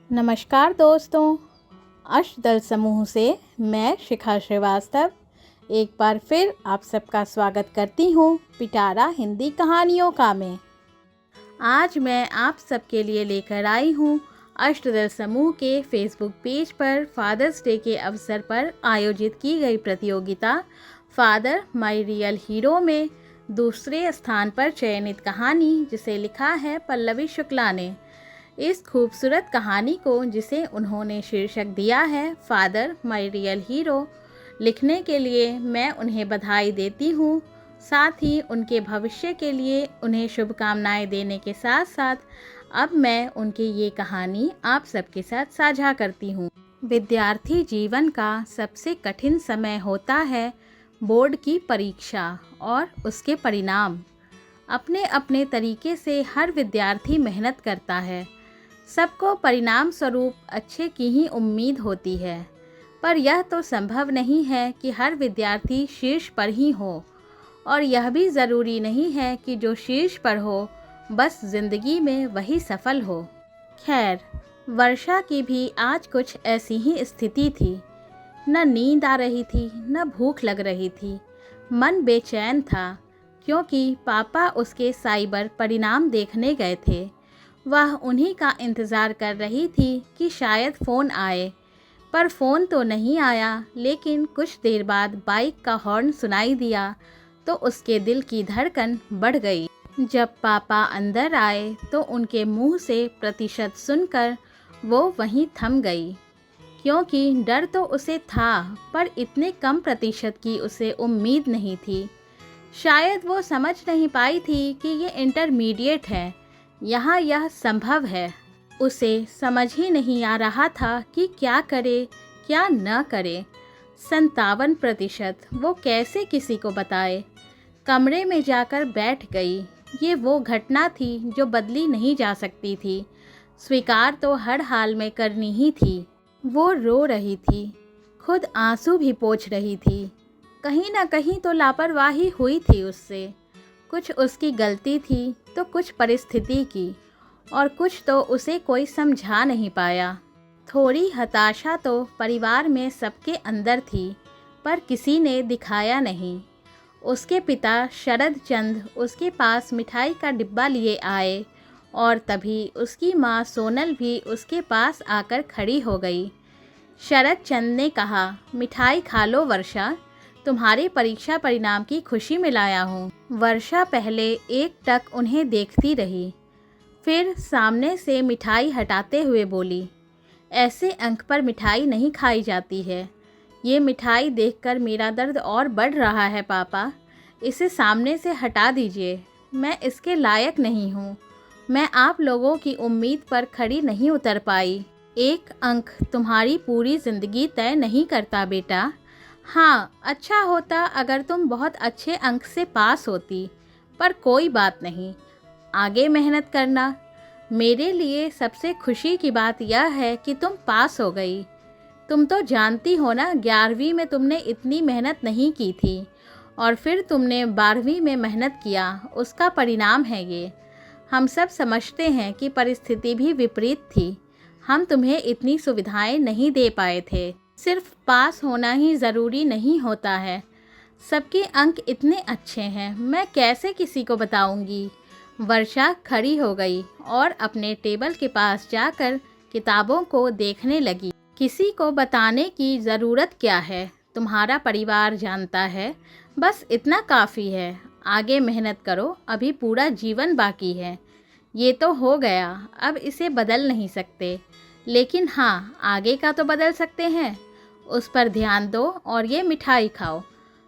नमस्कार दोस्तों, अष्टदल समूह से मैं शिखा श्रीवास्तव एक बार फिर आप सबका स्वागत करती हूँ पिटारा हिंदी कहानियों का में। आज मैं आप सबके लिए लेकर आई हूँ अष्टदल समूह के फेसबुक पेज पर फादर्स डे के अवसर पर आयोजित की गई प्रतियोगिता फादर माई रियल हीरो में दूसरे स्थान पर चयनित कहानी जिसे लिखा है पल्लवी शुक्ला ने। इस खूबसूरत कहानी को जिसे उन्होंने शीर्षक दिया है फादर माई रियल हीरो, लिखने के लिए मैं उन्हें बधाई देती हूँ। साथ ही उनके भविष्य के लिए उन्हें शुभकामनाएं देने के साथ साथ अब मैं उनकी ये कहानी आप सबके साथ साझा करती हूँ। विद्यार्थी जीवन का सबसे कठिन समय होता है बोर्ड की परीक्षा और उसके परिणाम। अपने अपने तरीके से हर विद्यार्थी मेहनत करता है। सबको परिणाम स्वरूप अच्छे की ही उम्मीद होती है, पर यह तो संभव नहीं है कि हर विद्यार्थी शीर्ष पर ही हो, और यह भी ज़रूरी नहीं है कि जो शीर्ष पर हो बस ज़िंदगी में वही सफल हो। खैर, वर्षा की भी आज कुछ ऐसी ही स्थिति थी। न नींद आ रही थी, न भूख लग रही थी। मन बेचैन था क्योंकि पापा उसके साइबर परिणाम देखने गए थे। वह उन्हीं का इंतज़ार कर रही थी कि शायद फ़ोन आए, पर फ़ोन तो नहीं आया। लेकिन कुछ देर बाद बाइक का हॉर्न सुनाई दिया तो उसके दिल की धड़कन बढ़ गई। जब पापा अंदर आए तो उनके मुंह से प्रतिशत सुनकर वो वहीं थम गई, क्योंकि डर तो उसे था, पर इतने कम प्रतिशत की उसे उम्मीद नहीं थी। शायद वो समझ नहीं पाई थी कि ये इंटरमीडिएट है, यहाँ यह संभव है। उसे समझ ही नहीं आ रहा था कि क्या करे क्या न करे। 57% वो कैसे किसी को बताए। कमरे में जाकर बैठ गई। ये वो घटना थी जो बदली नहीं जा सकती थी। स्वीकार तो हर हाल में करनी ही थी। वो रो रही थी, खुद आंसू भी पोंछ रही थी। कहीं ना कहीं तो लापरवाही हुई थी उससे। कुछ उसकी गलती थी तो कुछ परिस्थिति की, और कुछ तो उसे कोई समझा नहीं पाया। थोड़ी हताशा तो परिवार में सबके अंदर थी, पर किसी ने दिखाया नहीं। उसके पिता शरद चंद उसके पास मिठाई का डिब्बा लिए आए, और तभी उसकी माँ सोनल भी उसके पास आकर खड़ी हो गई। शरद चंद ने कहा, मिठाई खा लो वर्षा, तुम्हारे परीक्षा परिणाम की खुशी में लाया हूँ। वर्षा पहले एकटक उन्हें देखती रही, फिर सामने से मिठाई हटाते हुए बोली, ऐसे अंक पर मिठाई नहीं खाई जाती है। ये मिठाई देखकर मेरा दर्द और बढ़ रहा है पापा, इसे सामने से हटा दीजिए। मैं इसके लायक नहीं हूँ। मैं आप लोगों की उम्मीद पर खड़ी नहीं उतर पाई। एक अंक तुम्हारी पूरी ज़िंदगी तय नहीं करता बेटा। हाँ, अच्छा होता अगर तुम बहुत अच्छे अंक से पास होती, पर कोई बात नहीं, आगे मेहनत करना। मेरे लिए सबसे खुशी की बात यह है कि तुम पास हो गई। तुम तो जानती हो ना, 11वीं में तुमने इतनी मेहनत नहीं की थी, और फिर तुमने 12वीं में मेहनत किया, उसका परिणाम है ये। हम सब समझते हैं कि परिस्थिति भी विपरीत थी। हम तुम्हें इतनी सुविधाएं नहीं दे पाए थे। सिर्फ पास होना ही ज़रूरी नहीं होता है। सबके अंक इतने अच्छे हैं, मैं कैसे किसी को बताऊंगी। वर्षा खड़ी हो गई और अपने टेबल के पास जाकर किताबों को देखने लगी। किसी को बताने की ज़रूरत क्या है, तुम्हारा परिवार जानता है, बस इतना काफ़ी है। आगे मेहनत करो, अभी पूरा जीवन बाकी है। ये तो हो गया, अब इसे बदल नहीं सकते, लेकिन हाँ, आगे का तो बदल सकते हैं। उस पर ध्यान दो और ये मिठाई खाओ।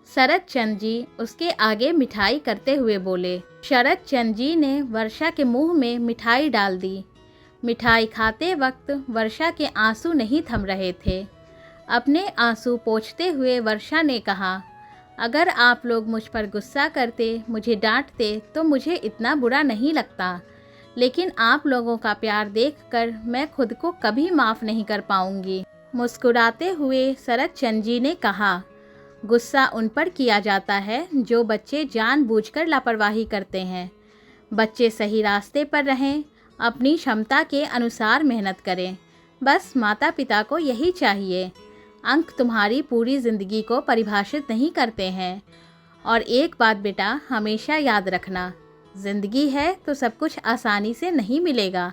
शरद चंद जी उसके आगे मिठाई करते हुए बोले। शरद चंद जी ने वर्षा के मुंह में मिठाई डाल दी। मिठाई खाते वक्त वर्षा के आंसू नहीं थम रहे थे। अपने आंसू पोंछते हुए वर्षा ने कहा, अगर आप लोग मुझ पर गुस्सा करते, मुझे डांटते तो मुझे इतना बुरा नहीं लगता, लेकिन आप लोगों का प्यार देखकर मैं खुद को कभी माफ़ नहीं कर पाऊंगी। मुस्कुराते हुए शरद चंद जी ने कहा, गुस्सा उन पर किया जाता है जो बच्चे जानबूझकर लापरवाही करते हैं। बच्चे सही रास्ते पर रहें, अपनी क्षमता के अनुसार मेहनत करें, बस माता पिता को यही चाहिए। अंक तुम्हारी पूरी ज़िंदगी को परिभाषित नहीं करते हैं। और एक बात बेटा हमेशा याद रखना, ज़िंदगी है तो सब कुछ आसानी से नहीं मिलेगा,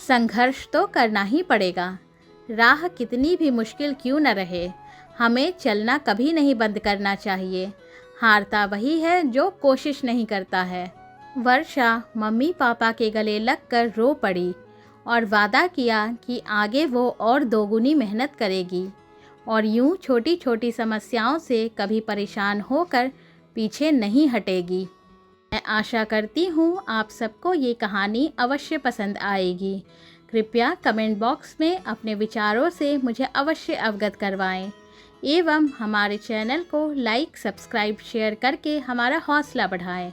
संघर्ष तो करना ही पड़ेगा। राह कितनी भी मुश्किल क्यों न रहे, हमें चलना कभी नहीं बंद करना चाहिए। हारता वही है जो कोशिश नहीं करता है। वर्षा मम्मी पापा के गले लगकर रो पड़ी और वादा किया कि आगे वो और दोगुनी मेहनत करेगी और यूं छोटी छोटी समस्याओं से कभी परेशान होकर पीछे नहीं हटेगी। मैं आशा करती हूँ आप सबको ये कहानी अवश्य पसंद आएगी। कृपया कमेंट बॉक्स में अपने विचारों से मुझे अवश्य अवगत करवाएं एवं हमारे चैनल को लाइक, सब्सक्राइब, शेयर करके हमारा हौसला बढ़ाएं।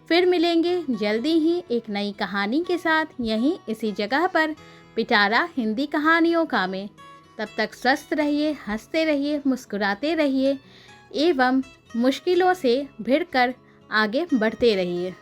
फिर मिलेंगे जल्दी ही एक नई कहानी के साथ यहीं इसी जगह पर पिटारा हिंदी कहानियों का में। तब तक स्वस्थ रहिए, हंसते रहिए, मुस्कुराते रहिए एवं मुश्किलों से भिड़कर आगे बढ़ते रहिए।